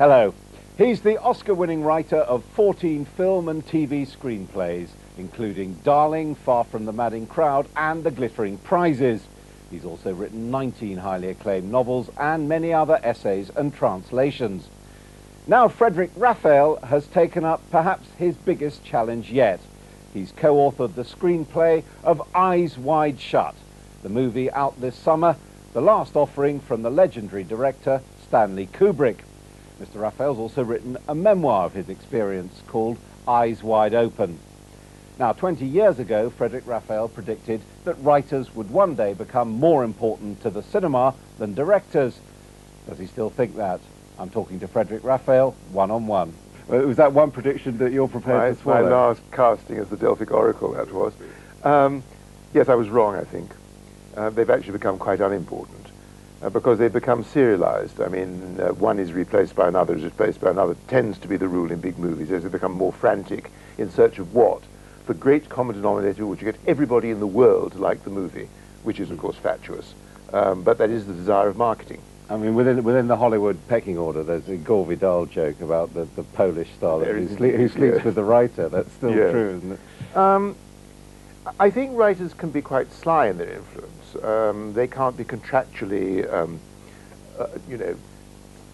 Hello. He's the Oscar-winning writer of 14 film and TV screenplays, including Darling, Far From the Madding Crowd and The Glittering Prizes. He's also written 19 highly acclaimed novels and many other essays and translations. Now Frederic Raphael has taken up perhaps his biggest challenge yet. He's co-authored the screenplay of Eyes Wide Shut, the movie out this summer, the last offering from the legendary director Stanley Kubrick. Mr. Raphael's also written a memoir of his experience called Eyes Wide Open. Now, 20 years ago, Frederic Raphael predicted that writers would one day become more important to the cinema than directors. Does he still think that? I'm talking to Frederic Raphael one-on-one. Was that one prediction that you're prepared to swallow? My last casting as the Delphic Oracle, that was. Yes, I was wrong, I think. They've actually become quite unimportant because they've become serialized. I mean, one is replaced by another, is replaced by another. Tends to be the rule in big movies as they become more frantic in search of what? The great common denominator which you get everybody in the world to like the movie, which is, of course, fatuous. But that is the desire of marketing. I mean, within the Hollywood pecking order, there's a Gore Vidal joke about the Polish star who sleeps with the writer. That's still true, isn't it? I think writers can be quite sly in their influence. They can't be contractually,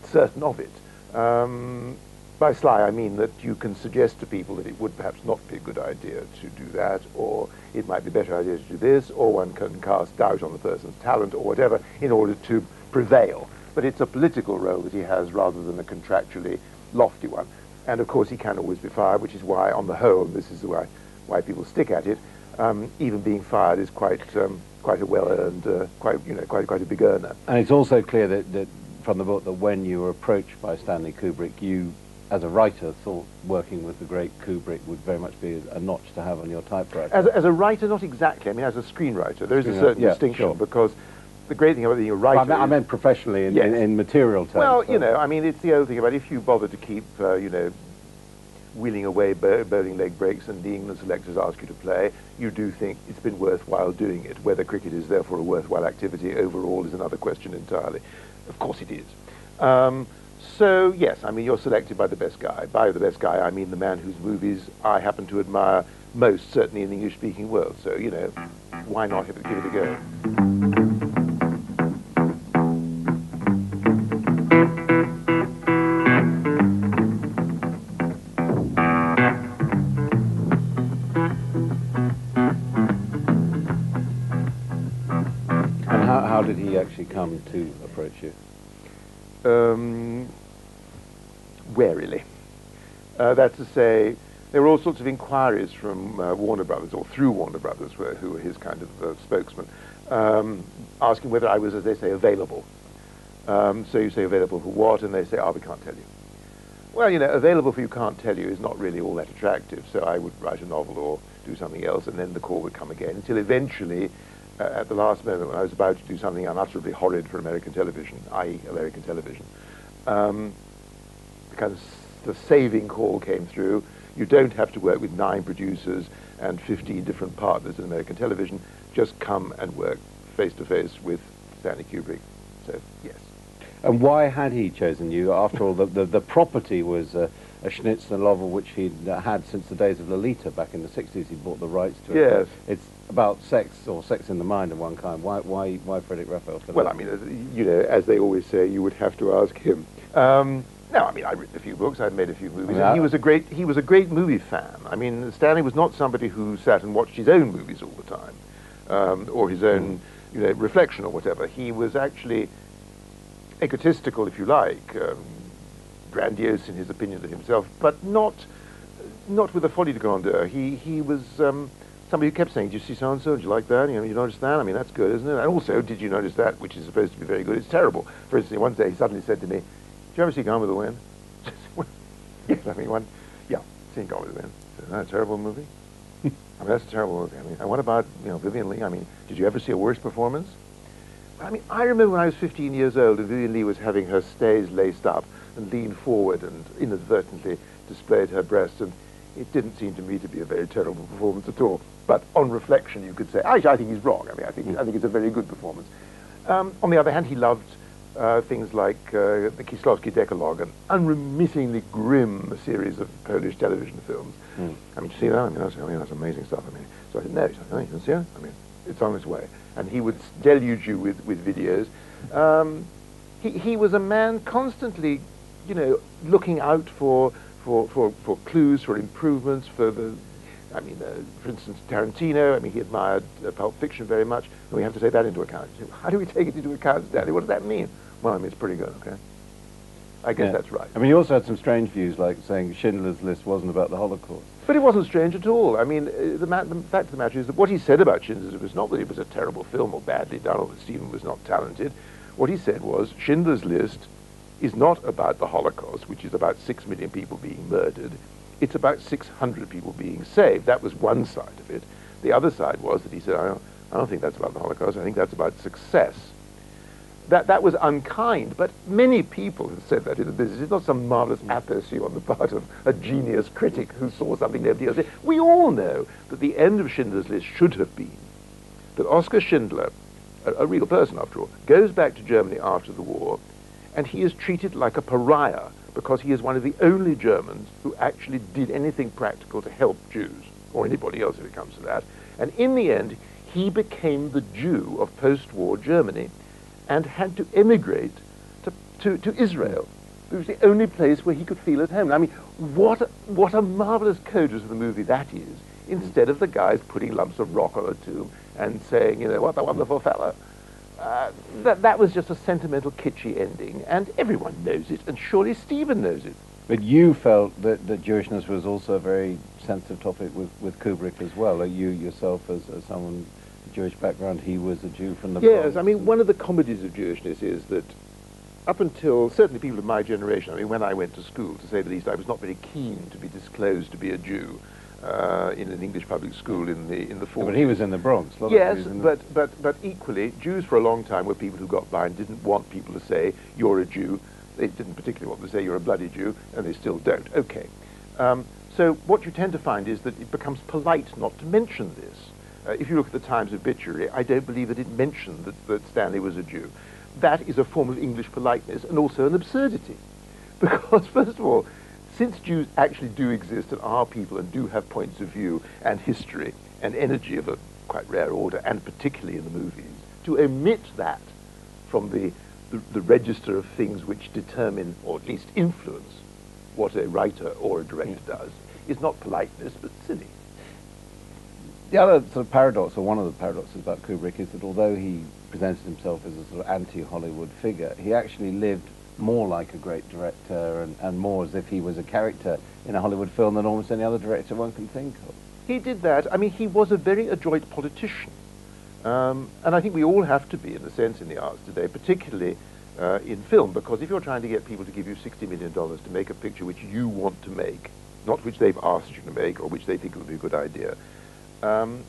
certain of it. By sly, I mean that you can suggest to people that it would perhaps not be a good idea to do that, or it might be a better idea to do this, or one can cast doubt on the person's talent, or whatever, in order to prevail. But it's a political role that he has rather than a contractually lofty one. And of course he can always be fired, which is why, on the whole, this is why people stick at it. Even being fired is quite a well-earned, quite a big earner. And it's also clear that from the book that when you were approached by Stanley Kubrick, you, as a writer, thought working with the great Kubrick would very much be a notch to have on your typewriter. As a writer, not exactly. I mean, as a screenwriter, there is a certain distinction because the great thing about being a writer. Well, I meant professionally in material terms. Well, I mean, it's the old thing about if you bother to keep, wheeling away bowling leg breaks and being the selectors ask you to play, you do think it's been worthwhile doing it. Whether cricket is therefore a worthwhile activity overall is another question entirely. Of course it is. So, yes, I mean, you're selected by the best guy. By the best guy, I mean the man whose movies I happen to admire most, certainly in the English-speaking world. So, why not give it a go? And how did he actually come to approach you? Warily. That's to say, there were all sorts of inquiries from Warner Brothers, or through Warner Brothers, who were his kind of spokesman, asking whether I was, as they say, available. So you say available for what, and they say, we can't tell you. Well, available for you can't tell you is not really all that attractive, so I would write a novel or do something else, and then the call would come again, until eventually, at the last moment, when I was about to do something unutterably horrid for American television, i.e. American television, the saving call came through. You don't have to work with 9 producers and 15 different partners in American television. Just come and work face-to-face with Stanley Kubrick. So, yes. And why had he chosen you? After all, the property was a Schnitzer novel which he'd had since the days of Lolita back in the 60s. He bought the rights to it. Yes. It's about sex, or sex in the mind of one kind. Why Frederic Raphael? Well, I mean, as they always say, you would have to ask him. No, I mean, I've written a few books, I've made a few movies, and he was a great movie fan. I mean, Stanley was not somebody who sat and watched his own movies all the time, or his own, reflection or whatever. He was actually egotistical, if you like, grandiose in his opinion of himself, but not with a folie de grandeur. He was somebody who kept saying, "Did you see so-and-so? Did you like that? You noticed that? I mean, that's good, isn't it? And also, did you notice that, which is supposed to be very good? It's terrible." For instance, one day he suddenly said to me, "Did you ever see Gone with the Wind?" Yes, I mean, seen Gone with the Wind. Isn't that a terrible movie? I mean, that's a terrible movie. I mean, and what about, Vivian Leigh? I mean, did you ever see a worse performance? I mean, I remember when I was 15 years old and Vivian Leigh was having her stays laced up and leaned forward and inadvertently displayed her breast, and it didn't seem to me to be a very terrible performance at all. But on reflection, you could say, I think he's wrong. I mean, I think it's a very good performance. On the other hand, he loved things like the Kieślowski Decalogue, an unremittingly grim series of Polish television films. I mean, you see that? I mean, that's amazing stuff. I mean, so I said, no, he said, oh, you can see it? I mean, it's on its way. And he would deluge you with videos. He was a man constantly, you know, looking out for clues, for improvements, for the, I mean, for instance, Tarantino, I mean, he admired Pulp Fiction very much, and we have to take that into account. How do we take it into account, Stanley? What does that mean? Well, I mean, it's pretty good, okay? I guess that's right. I mean, he also had some strange views, like saying Schindler's List wasn't about the Holocaust. But it wasn't strange at all. I mean, the fact of the matter is that what he said about Schindler's List was not that it was a terrible film or badly done or that Stephen was not talented. What he said was, Schindler's List is not about the Holocaust, which is about 6 million people being murdered. It's about 600 people being saved. That was one side of it. The other side was that he said, I don't think that's about the Holocaust. I think that's about success. That was unkind, but many people have said that. This is not some marvelous apostasy on the part of a genius critic who saw something nobody else did. We all know that the end of Schindler's List should have been that Oskar Schindler, a real person after all, goes back to Germany after the war, and he is treated like a pariah because he is one of the only Germans who actually did anything practical to help Jews, or anybody else if it comes to that. And in the end, he became the Jew of post-war Germany and had to emigrate to Israel. It was the only place where he could feel at home. I mean, what a marvelous codus of the movie that is, instead of the guys putting lumps of rock on a tomb and saying, you know, what a wonderful fellow. That was just a sentimental, kitschy ending, and everyone knows it, and surely Stephen knows it. But you felt that Jewishness was also a very sensitive topic with Kubrick as well. Like you yourself, as someone with Jewish background, he was a Jew from the Bronx. Yes, I mean, one of the comedies of Jewishness is that up until, certainly people of my generation, I mean, when I went to school, to say the least, I was not very keen to be disclosed to be a Jew in an English public school in the 40s. Yeah, but he was in the Bronx. Yes, but equally, Jews for a long time were people who got by and didn't want people to say, you're a Jew. They didn't particularly want to say you're a bloody Jew, and they still don't. Okay. So what you tend to find is that it becomes polite not to mention this. If you look at the Times obituary, I don't believe that it mentioned that Stanley was a Jew. That is a form of English politeness and also an absurdity. Because, first of all, since Jews actually do exist and are people and do have points of view and history and energy of a quite rare order, and particularly in the movies, to omit that from the register of things which determine, or at least influence, what a writer or a director does, is not politeness, but silly. The other sort of paradox, or one of the paradoxes about Kubrick, is that although he presented himself as a sort of anti-Hollywood figure, he actually lived more like a great director and more as if he was a character in a Hollywood film than almost any other director one can think of. He did that. I mean, he was a very adroit politician. And I think we all have to be, in a sense, in the arts today, particularly in film, because if you're trying to get people to give you $60 million to make a picture which you want to make, not which they've asked you to make or which they think would be a good idea,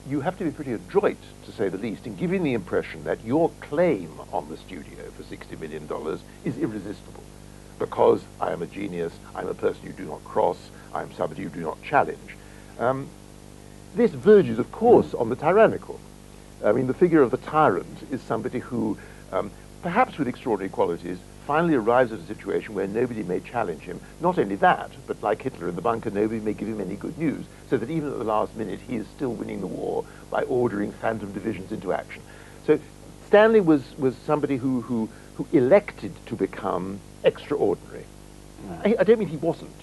you have to be pretty adroit, to say the least, in giving the impression that your claim on the studio for $60 million is irresistible. Because I am a genius, I'm a person you do not cross, I'm somebody you do not challenge. This verges, of course, on the tyrannical. I mean, the figure of the tyrant is somebody who, perhaps with extraordinary qualities, finally arrives at a situation where nobody may challenge him. Not only that, but like Hitler in the bunker, nobody may give him any good news, so that even at the last minute he is still winning the war by ordering phantom divisions into action. So Stanley was somebody who elected to become extraordinary. I don't mean he wasn't,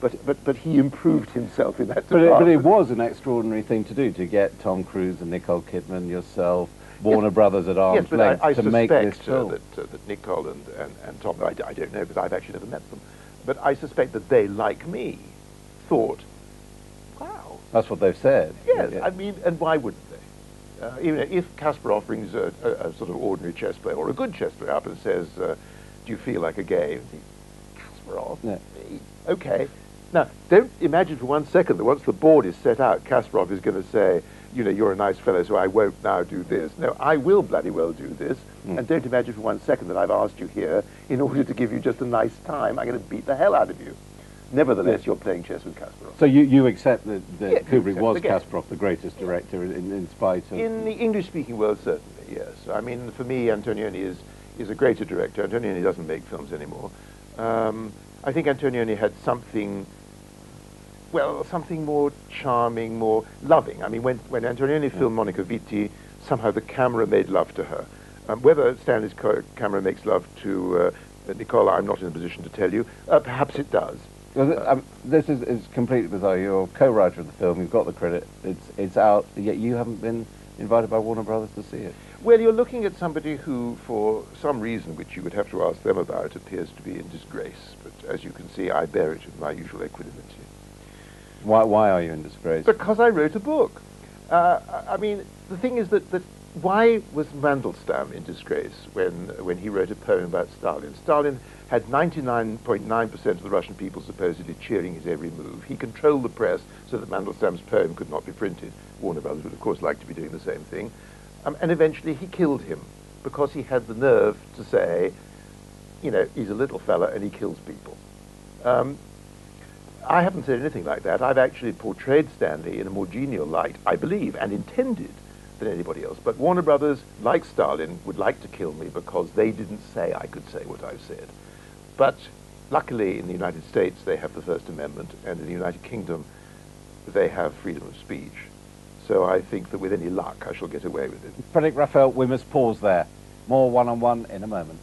but he improved himself in that department. But it was an extraordinary thing to do, to get Tom Cruise and Nicole Kidman, yourself, Warner Brothers at arm's length to make this film. That Nicole and Tom, I don't know because I've actually never met them, but I suspect that they, like me, thought, wow. That's what they've said. Yes, yeah. I mean, and why wouldn't they? Even if Kasparov brings a sort of ordinary chess player or a good chess player up and says, do you feel like a gay? And think, Kasparov? Yeah. Okay. Now, don't imagine for 1 second that once the board is set out, Kasparov is going to say, you know, you're a nice fellow, so I won't now do this. No, I will bloody well do this. And don't imagine for 1 second that I've asked you here in order to give you just a nice time. I'm going to beat the hell out of you. Nevertheless, you're playing chess with Kasparov. So you accept that Yeah, Kubrick was Kasparov, the greatest director, in spite of... In the English-speaking world, certainly, yes. I mean, for me, Antonioni is is a greater director. Antonioni doesn't make films anymore. I think Antonioni had something, well, something more charming, more loving. I mean, when Antonioni filmed Monica Vitti, somehow the camera made love to her. Whether Stanley's camera makes love to Nicola, I'm not in a position to tell you. Perhaps it does. Well, this is completely bizarre. You're a co-writer of the film. You've got the credit. It's out. Yet you haven't been invited by Warner Brothers to see it. Well, you're looking at somebody who, for some reason which you would have to ask them about, appears to be in disgrace. But as you can see, I bear it with my usual equanimity. Why are you in disgrace? Because I wrote a book. I mean, the thing is that why was Mandelstam in disgrace when he wrote a poem about Stalin? Stalin had 99.9% of the Russian people supposedly cheering his every move. He controlled the press so that Mandelstam's poem could not be printed. Warner Brothers would, of course, like to be doing the same thing. And eventually he killed him because he had the nerve to say, you know, he's a little fella and he kills people. I haven't said anything like that. I've actually portrayed Stanley in a more genial light, I believe, and intended than anybody else. But Warner Brothers, like Stalin, would like to kill me because they didn't say I could say what I've said. But luckily in the United States they have the First Amendment, and in the United Kingdom they have freedom of speech. So I think that with any luck I shall get away with it. Frederic Raphael, we must pause there. More one-on-one in a moment.